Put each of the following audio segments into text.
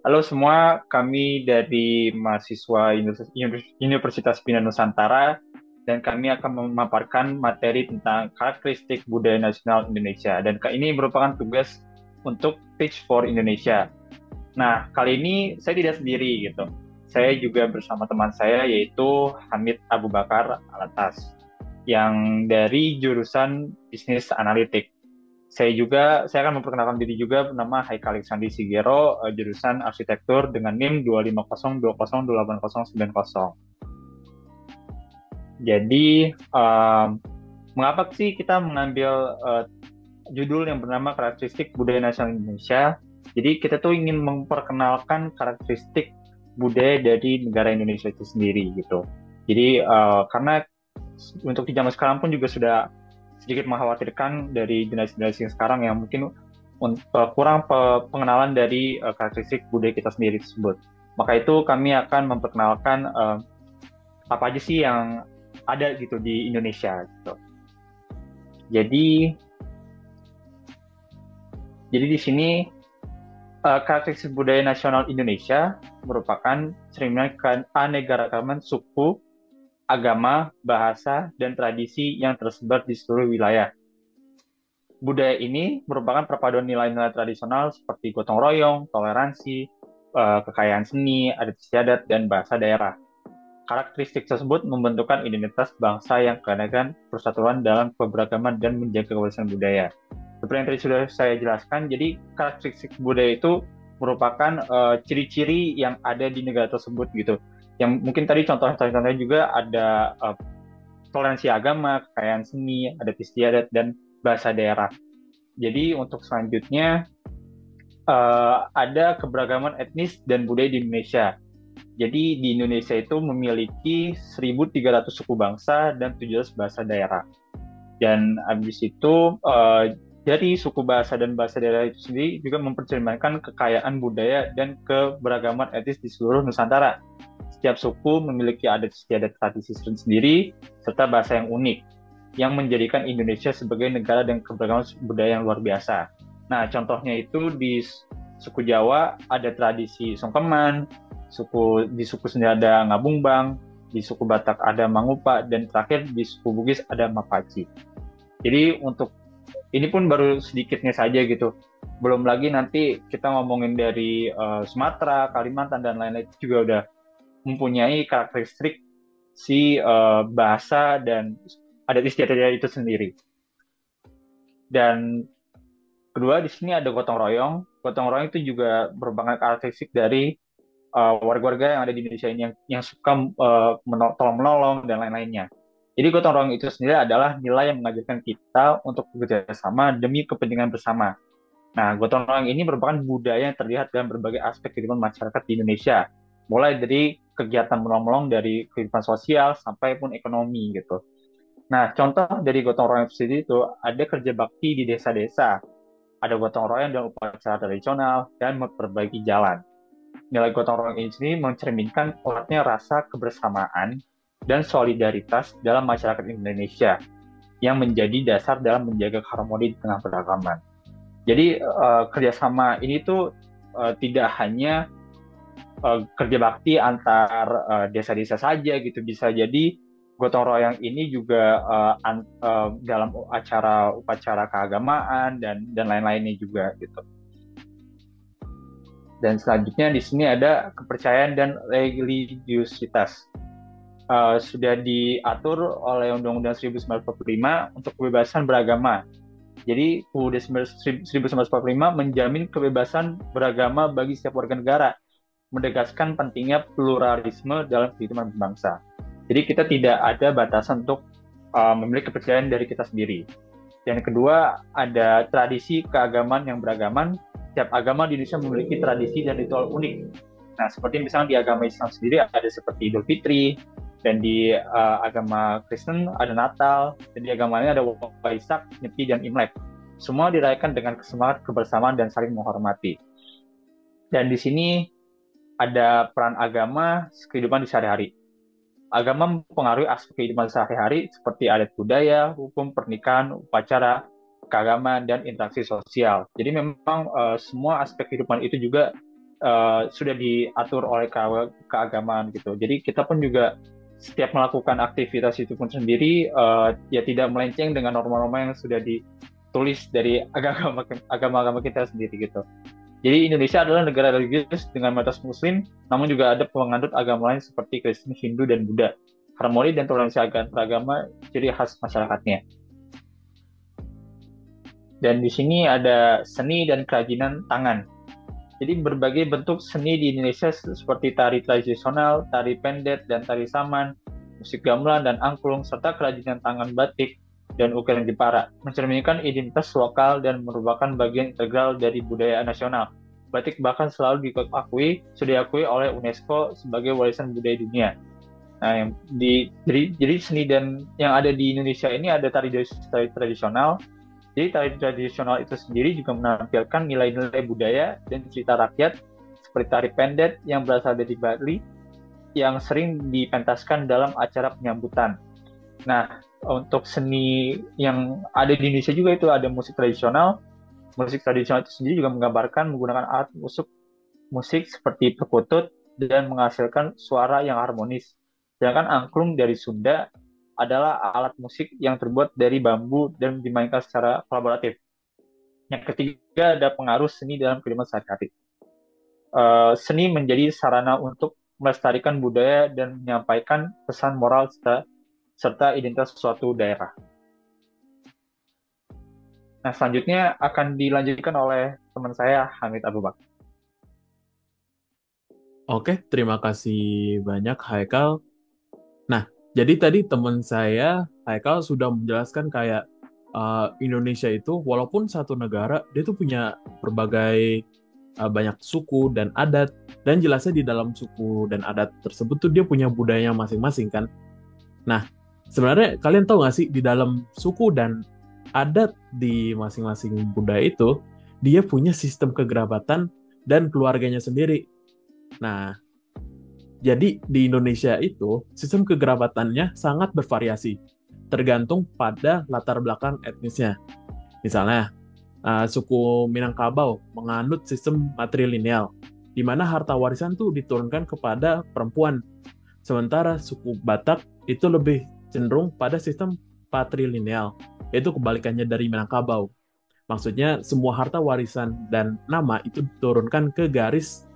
Halo semua, kami dari mahasiswa Universitas Bina Nusantara dan kami akan memaparkan materi tentang karakteristik budaya nasional Indonesia. Dan ini merupakan tugas untuk Teach for Indonesia. Nah, kali ini saya tidak sendiri gitu. Saya juga bersama teman saya yaitu Hamid Abu Bakar Alatas yang dari jurusan Bisnis Analitik. Saya akan memperkenalkan diri juga, nama Haikal Alexandri Sigero, jurusan arsitektur dengan NIM 25020289090. Jadi, mengapa sih kita mengambil judul yang bernama Karakteristik Budaya Nasional Indonesia? Jadi, kita tuh ingin memperkenalkan karakteristik budaya dari negara Indonesia itu sendiri gitu. Jadi, karena untuk di zaman sekarang pun juga sudah sedikit mengkhawatirkan dari generasi-generasi yang sekarang yang mungkin kurang pengenalan dari karakteristik budaya kita sendiri tersebut. Maka itu kami akan memperkenalkan apa aja sih yang ada gitu di Indonesia gitu. Jadi jadi di sini karakteristik budaya nasional Indonesia merupakan cerminan keanekaragaman suku, agama, bahasa, dan tradisi yang tersebar di seluruh wilayah. Budaya ini merupakan perpaduan nilai-nilai tradisional seperti gotong royong, toleransi, kekayaan seni, adat istiadat, dan bahasa daerah. Karakteristik tersebut membentukkan identitas bangsa yang keanekaragaman persatuan dalam keberagaman dan menjaga kewarisan budaya. Seperti yang tadi sudah saya jelaskan, jadi karakteristik budaya itu merupakan ciri-ciri yang ada di negara tersebut gitu. Yang mungkin tadi contoh-contohnya juga ada toleransi agama, kekayaan seni, adat istiadat, dan bahasa daerah. Jadi untuk selanjutnya ada keberagaman etnis dan budaya di Indonesia. Jadi di Indonesia itu memiliki 1.300 suku bangsa dan 17 bahasa daerah. Dan habis itu dari suku bahasa dan bahasa daerah itu sendiri juga mempercerminkan kekayaan budaya dan keberagaman etnis di seluruh Nusantara. Setiap suku memiliki adat istiadat tradisi sendiri serta bahasa yang unik yang menjadikan Indonesia sebagai negara dengan keberagaman budaya yang luar biasa. Nah, contohnya itu di suku Jawa ada tradisi sungkeman, di suku Sunda ada ngabungbang, di suku Batak ada mangupa, dan terakhir di suku Bugis ada mapaci. Jadi untuk ini pun baru sedikitnya saja gitu. Belum lagi nanti kita ngomongin dari Sumatera, Kalimantan, dan lain-lain juga udah mempunyai karakteristik si bahasa dan adat istiadat itu sendiri. Dan kedua di sini ada gotong royong. Gotong royong itu juga merupakan karakteristik dari warga-warga yang ada di Indonesia ini yang suka tolong menolong dan lain-lainnya. Jadi gotong royong itu sendiri adalah nilai yang mengajarkan kita untuk bekerja sama demi kepentingan bersama. Nah, gotong royong ini merupakan budaya yang terlihat dalam berbagai aspek kehidupan masyarakat di Indonesia, mulai dari kegiatan menolong-menolong dari kehidupan sosial sampai pun ekonomi gitu. Nah, contoh dari gotong royong sendiri itu ada kerja bakti di desa-desa, ada gotong royong dan upacara tradisional, dan memperbaiki jalan. Nilai gotong royong ini sendiri mencerminkan kuatnya rasa kebersamaan dan solidaritas dalam masyarakat Indonesia yang menjadi dasar dalam menjaga harmoni di tengah beragaman. Jadi kerjasama ini tuh tidak hanya kerja bakti antar desa-desa saja gitu, bisa jadi gotong royong ini juga dalam acara upacara keagamaan dan lain-lainnya juga gitu. Dan selanjutnya di sini ada kepercayaan dan religiusitas. Sudah diatur oleh Undang-Undang 1945 untuk kebebasan beragama. Jadi UUD 1945 menjamin kebebasan beragama bagi setiap warga negara, menegaskan pentingnya pluralisme dalam kehidupan berbangsa. Jadi kita tidak ada batasan untuk memiliki kepercayaan dari kita sendiri. Yang kedua, ada tradisi keagamaan yang beragaman. Setiap agama di Indonesia memiliki tradisi dan ritual unik. Nah, seperti misalnya di agama Islam sendiri ada seperti Idul Fitri, dan di agama Kristen ada Natal, dan di agama lain ada Waisak, Nyepi, dan Imlek. Semua dirayakan dengan semangat kebersamaan dan saling menghormati. Dan di sini ada peran agama kehidupan di sehari-hari. Agama mempengaruhi aspek kehidupan sehari-hari seperti adat budaya, hukum, pernikahan, upacara, keagamaan, dan interaksi sosial. Jadi memang semua aspek kehidupan itu juga sudah diatur oleh keagamaan gitu. Jadi kita pun juga setiap melakukan aktivitas itu pun sendiri ya tidak melenceng dengan norma-norma yang sudah ditulis dari agama-agama kita sendiri gitu. Jadi Indonesia adalah negara religius dengan mayoritas Muslim, namun juga ada penganut agama lain seperti Kristen, Hindu, dan Buddha. Harmoni dan toleransi beragama ciri khas masyarakatnya. Dan di sini ada seni dan kerajinan tangan. Jadi berbagai bentuk seni di Indonesia seperti tari tradisional, tari pendet, dan tari saman, musik gamelan dan angklung, serta kerajinan tangan batik dan ukiran Jepara, mencerminkan identitas lokal dan merupakan bagian integral dari budaya nasional. Batik bahkan selalu sudah diakui oleh UNESCO sebagai warisan budaya dunia. Nah, jadi seni dan yang ada di Indonesia ini ada tari tradisional. Jadi tari tradisional itu sendiri juga menampilkan nilai-nilai budaya dan cerita rakyat seperti tari pendet yang berasal dari Bali yang sering dipentaskan dalam acara penyambutan. Nah, untuk seni yang ada di Indonesia juga itu ada musik tradisional. Musik tradisional itu sendiri juga menggambarkan menggunakan alat musik seperti perkutut dan menghasilkan suara yang harmonis. Sedangkan angklung dari Sunda adalah alat musik yang terbuat dari bambu dan dimainkan secara kolaboratif. Yang ketiga ada pengaruh seni dalam kehidupan sehari-hari. Seni menjadi sarana untuk melestarikan budaya dan menyampaikan pesan moral serta identitas suatu daerah. Nah, selanjutnya akan dilanjutkan oleh teman saya, Hamid Abu Bakar. Oke, terima kasih banyak Haikal. Nah, jadi tadi teman saya, Haikal, sudah menjelaskan kayak Indonesia itu walaupun satu negara, dia tuh punya berbagai banyak suku dan adat, dan jelasnya di dalam suku dan adat tersebut tuh dia punya budaya masing-masing kan. Nah, sebenarnya kalian tahu nggak sih di dalam suku dan adat di masing-masing budaya itu, dia punya sistem kekerabatan dan keluarganya sendiri. Nah, jadi di Indonesia itu sistem kekerabatannya sangat bervariasi, tergantung pada latar belakang etnisnya. Misalnya, suku Minangkabau menganut sistem matrilineal, di mana harta warisan tuh diturunkan kepada perempuan. Sementara suku Batak itu lebih cenderung pada sistem patrilineal, yaitu kebalikannya dari Minangkabau. Maksudnya semua harta warisan dan nama itu diturunkan ke garis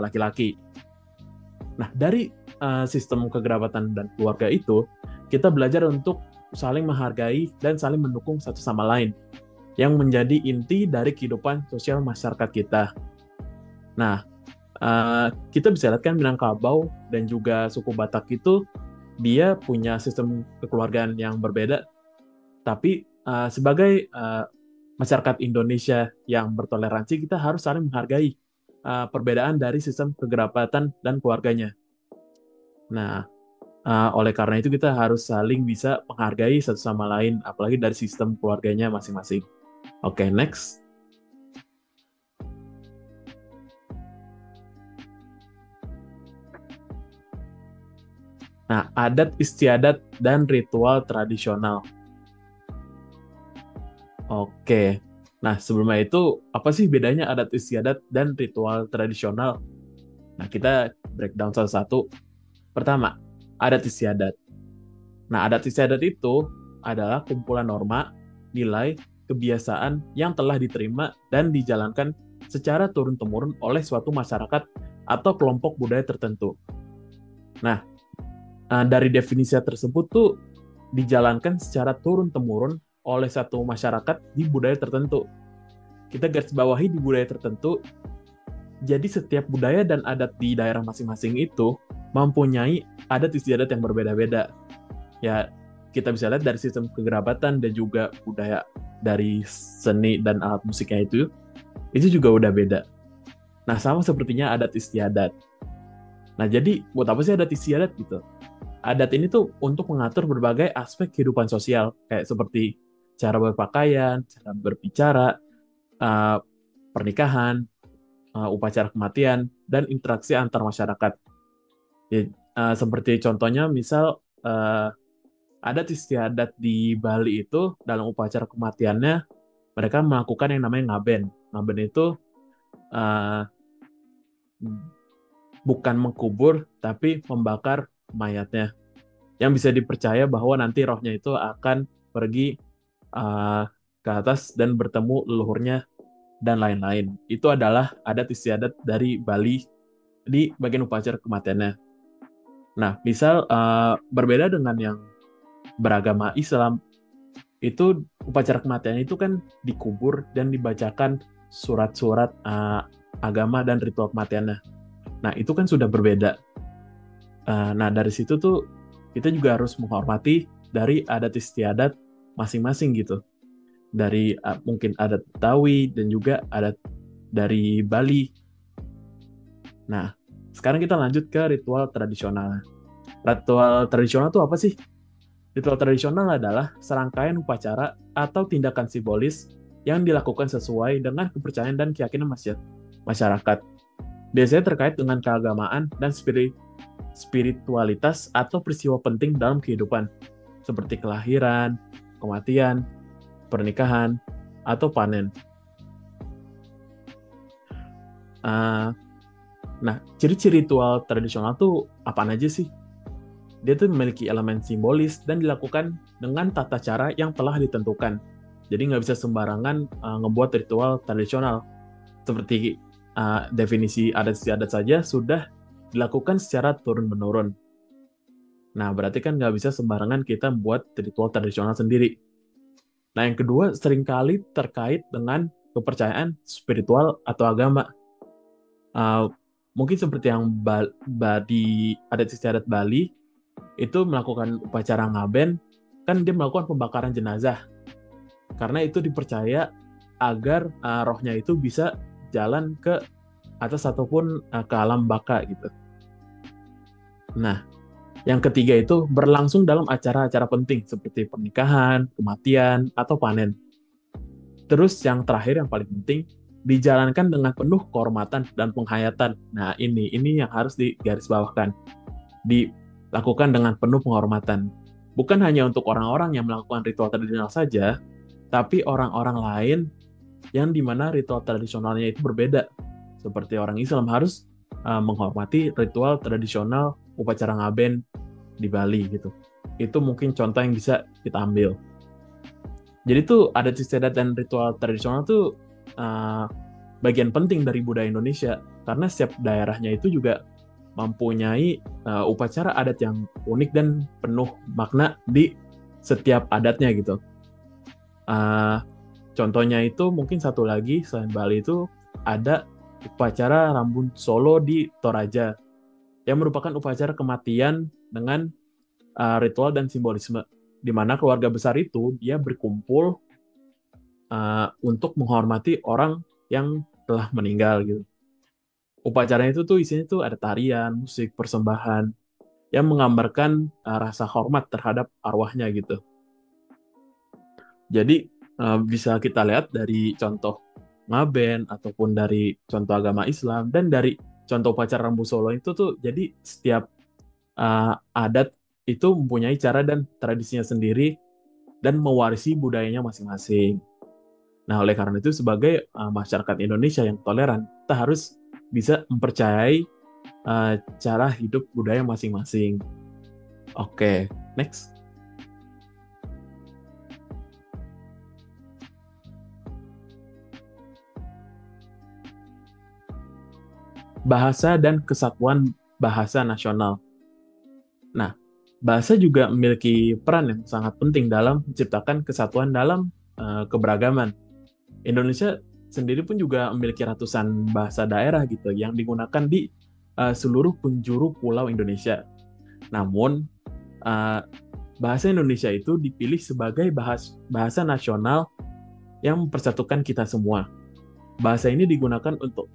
laki-laki. Nah, dari sistem kekerabatan dan keluarga itu, kita belajar untuk saling menghargai dan saling mendukung satu sama lain, yang menjadi inti dari kehidupan sosial masyarakat kita. Nah, kita bisa lihat kan Minangkabau dan juga suku Batak itu, dia punya sistem kekeluargaan yang berbeda, tapi sebagai masyarakat Indonesia yang bertoleransi, kita harus saling menghargai perbedaan dari sistem kekerabatan dan keluarganya. Nah, oleh karena itu kita harus saling bisa menghargai satu sama lain, apalagi dari sistem keluarganya masing-masing. Oke, next. Nah, adat istiadat dan ritual tradisional. Oke. Nah, sebelumnya itu apa sih bedanya adat istiadat dan ritual tradisional? Nah, kita breakdown satu-satu. Pertama, adat istiadat. Nah, adat istiadat itu adalah kumpulan norma, nilai, kebiasaan yang telah diterima dan dijalankan secara turun-temurun oleh suatu masyarakat atau kelompok budaya tertentu. Nah, dari definisi tersebut tuh dijalankan secara turun-temurun oleh satu masyarakat di budaya tertentu. Kita garis bawahi di budaya tertentu, jadi setiap budaya dan adat di daerah masing-masing itu mempunyai adat istiadat yang berbeda-beda. Ya, kita bisa lihat dari sistem kekerabatan dan juga budaya dari seni dan alat musiknya itu juga udah beda. Nah, sama sepertinya adat istiadat. Nah, jadi buat apa sih adat istiadat gitu? Adat ini tuh untuk mengatur berbagai aspek kehidupan sosial, kayak seperti cara berpakaian, cara berbicara, uh, pernikahan, upacara kematian, dan interaksi antar masyarakat. Ya, seperti contohnya, misal adat istiadat di Bali itu dalam upacara kematiannya mereka melakukan yang namanya ngaben. Ngaben itu uh, Hmm. Bukan mengkubur, tapi membakar mayatnya. Yang bisa dipercaya bahwa nanti rohnya itu akan pergi uh, ke atas dan bertemu leluhurnya dan lain-lain. Itu adalah adat istiadat dari Bali di bagian upacara kematiannya. Nah, misal berbeda dengan yang beragama Islam, itu upacara kematian itu kan dikubur dan dibacakan surat-surat agama dan ritual kematiannya. Nah, itu kan sudah berbeda. Nah, dari situ tuh kita juga harus menghormati dari adat istiadat masing-masing gitu. Dari mungkin adat Betawi dan juga adat dari Bali. Nah, sekarang kita lanjut ke ritual tradisional. Ritual tradisional itu apa sih? Ritual tradisional adalah serangkaian upacara atau tindakan simbolis yang dilakukan sesuai dengan kepercayaan dan keyakinan masyarakat. Biasanya terkait dengan keagamaan dan spiritualitas atau peristiwa penting dalam kehidupan, seperti kelahiran, kematian, pernikahan, atau panen. Uh, nah, ciri-ciri ritual tradisional tuh apa aja sih? Dia tuh memiliki elemen simbolis dan dilakukan dengan tata cara yang telah ditentukan. Jadi nggak bisa sembarangan ngebuat ritual tradisional. Seperti definisi adat istiadat saja sudah dilakukan secara turun-menurun. Nah, berarti kan nggak bisa sembarangan kita membuat ritual tradisional sendiri. Nah, yang kedua seringkali terkait dengan kepercayaan spiritual atau agama. Uh, Mungkin seperti yang di adat istiadat Bali, itu melakukan upacara ngaben, kan dia melakukan pembakaran jenazah. Karena itu dipercaya agar rohnya itu bisa jalan ke atas ataupun ke alam baka gitu. Nah, yang ketiga itu berlangsung dalam acara-acara penting seperti pernikahan, kematian, atau panen. Terus yang terakhir yang paling penting dijalankan dengan penuh kehormatan dan penghayatan. Nah, ini yang harus digarisbawahkan. Dilakukan dengan penuh penghormatan. Bukan hanya untuk orang-orang yang melakukan ritual tradisional saja, tapi orang-orang lain yang dimana ritual tradisionalnya itu berbeda. Seperti orang Islam harus menghormati ritual tradisional upacara ngaben di Bali gitu. Itu mungkin contoh yang bisa kita ambil. Jadi tuh adat istiadat dan ritual tradisional tuh uh, bagian penting dari budaya Indonesia karena setiap daerahnya itu juga mempunyai upacara adat yang unik dan penuh makna di setiap adatnya gitu. Uh, Contohnya itu mungkin satu lagi selain Bali itu ada upacara Rambun Solo di Toraja yang merupakan upacara kematian dengan ritual dan simbolisme di mana keluarga besar itu dia berkumpul untuk menghormati orang yang telah meninggal gitu. Upacaranya itu tuh isinya tuh ada tarian, musik, persembahan yang menggambarkan rasa hormat terhadap arwahnya gitu. Jadi bisa kita lihat dari contoh ngaben ataupun dari contoh agama Islam dan dari contoh upacara Rambu Solo itu tuh jadi setiap adat itu mempunyai cara dan tradisinya sendiri dan mewarisi budayanya masing-masing. Nah, oleh karena itu sebagai masyarakat Indonesia yang toleran, kita harus bisa mempercayai cara hidup budaya masing-masing. Oke, next. Bahasa dan kesatuan bahasa nasional. Nah, bahasa juga memiliki peran yang sangat penting dalam menciptakan kesatuan dalam keberagaman. Indonesia sendiri pun juga memiliki ratusan bahasa daerah gitu yang digunakan di seluruh penjuru pulau Indonesia. Namun, uh, bahasa Indonesia itu dipilih sebagai bahasa nasional yang mempersatukan kita semua. Bahasa ini digunakan untuk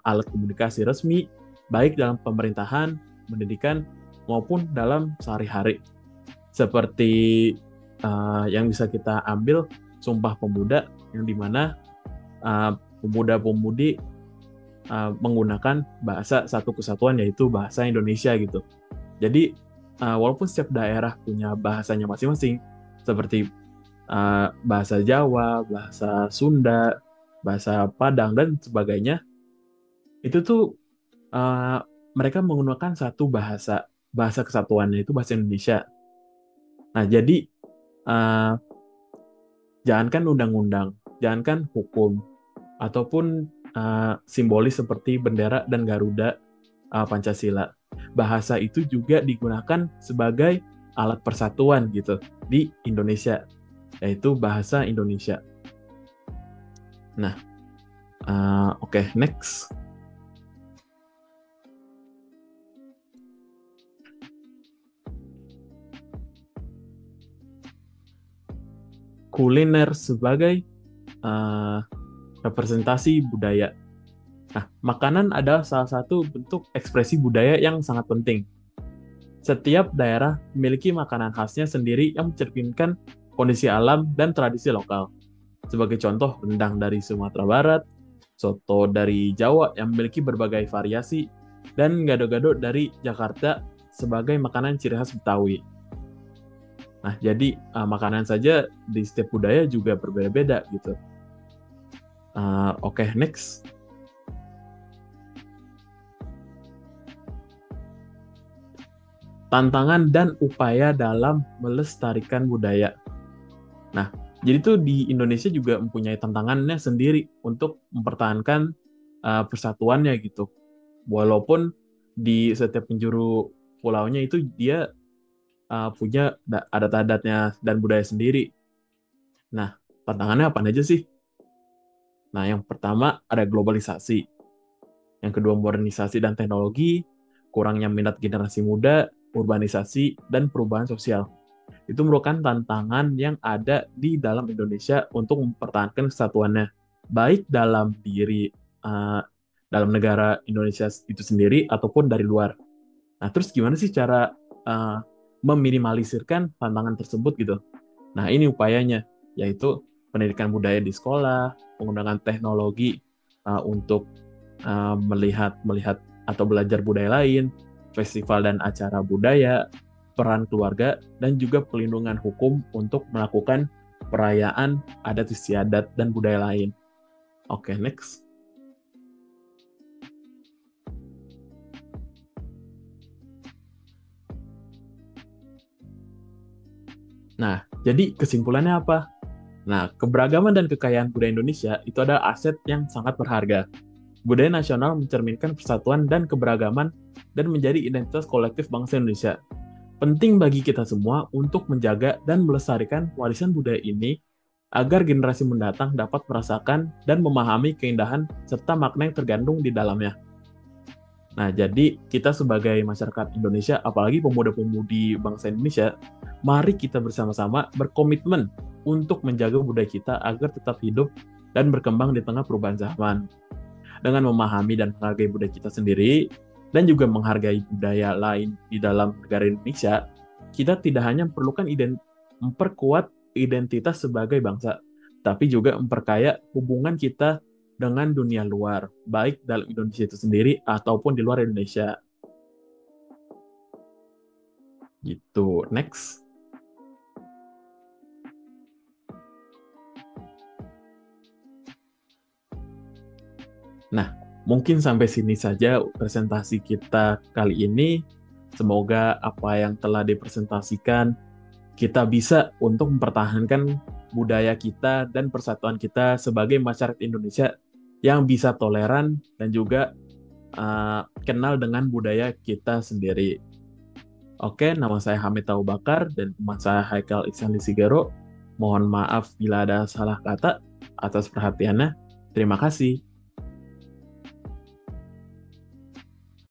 alat komunikasi resmi, baik dalam pemerintahan, pendidikan, maupun dalam sehari-hari. Seperti yang bisa kita ambil Sumpah Pemuda, yang dimana pemuda-pemudi menggunakan bahasa satu kesatuan, yaitu bahasa Indonesia gitu. Jadi, walaupun setiap daerah punya bahasanya masing-masing, seperti bahasa Jawa, bahasa Sunda, bahasa Padang, dan sebagainya, itu tuh eh, mereka menggunakan satu bahasa, bahasa kesatuannya itu bahasa Indonesia. Nah, jadi eh, jangankan undang-undang, jangankan hukum, ataupun simbolis seperti bendera dan Garuda Pancasila. Bahasa itu juga digunakan sebagai alat persatuan gitu di Indonesia, yaitu bahasa Indonesia. Nah, oke, next. Kuliner sebagai uh, representasi budaya. Nah, makanan adalah salah satu bentuk ekspresi budaya yang sangat penting. Setiap daerah memiliki makanan khasnya sendiri yang mencerminkan kondisi alam dan tradisi lokal. Sebagai contoh, rendang dari Sumatera Barat, soto dari Jawa yang memiliki berbagai variasi, dan gado-gado dari Jakarta sebagai makanan ciri khas Betawi. Nah, jadi makanan saja di setiap budaya juga berbeda-beda gitu. Oke, next. Tantangan dan upaya dalam melestarikan budaya. Nah, jadi tuh di Indonesia juga mempunyai tantangannya sendiri untuk mempertahankan persatuannya gitu. Walaupun di setiap penjuru pulaunya itu dia punya adat-adatnya dan budaya sendiri. Nah, tantangannya apa aja sih? Nah, yang pertama ada globalisasi. Yang kedua modernisasi dan teknologi, kurangnya minat generasi muda, urbanisasi, dan perubahan sosial. Itu merupakan tantangan yang ada di dalam Indonesia untuk mempertahankan kesatuannya, baik dalam diri dalam negara Indonesia itu sendiri ataupun dari luar. Nah, terus gimana sih cara uh, meminimalisirkan tantangan tersebut gitu? Nah, ini upayanya, yaitu pendidikan budaya di sekolah, penggunaan teknologi untuk melihat melihat atau belajar budaya lain, festival dan acara budaya, peran keluarga, dan juga pelindungan hukum untuk melakukan perayaan adat istiadat dan budaya lain. Oke, next. Nah, jadi kesimpulannya apa? Nah, keberagaman dan kekayaan budaya Indonesia itu adalah aset yang sangat berharga. Budaya nasional mencerminkan persatuan dan keberagaman dan menjadi identitas kolektif bangsa Indonesia. Penting bagi kita semua untuk menjaga dan melestarikan warisan budaya ini agar generasi mendatang dapat merasakan dan memahami keindahan serta makna yang tergandung di dalamnya. Nah, jadi kita sebagai masyarakat Indonesia, apalagi pemuda-pemudi bangsa Indonesia, mari kita bersama-sama berkomitmen untuk menjaga budaya kita agar tetap hidup dan berkembang di tengah perubahan zaman. Dengan memahami dan menghargai budaya kita sendiri, dan juga menghargai budaya lain di dalam negara Indonesia, kita tidak hanya memperkuat identitas sebagai bangsa, tapi juga memperkaya hubungan kita dengan dunia luar, baik dalam Indonesia itu sendiri ataupun di luar Indonesia. Gitu. Next. Nah, mungkin sampai sini saja presentasi kita kali ini. Semoga apa yang telah dipresentasikan kita bisa untuk mempertahankan budaya kita dan persatuan kita sebagai masyarakat Indonesia yang bisa toleran dan juga kenal dengan budaya kita sendiri. Oke, nama saya Hamid Abu Bakar dan teman saya Haikal Ihsan Sigero. Mohon maaf bila ada salah kata atas perhatiannya. Terima kasih.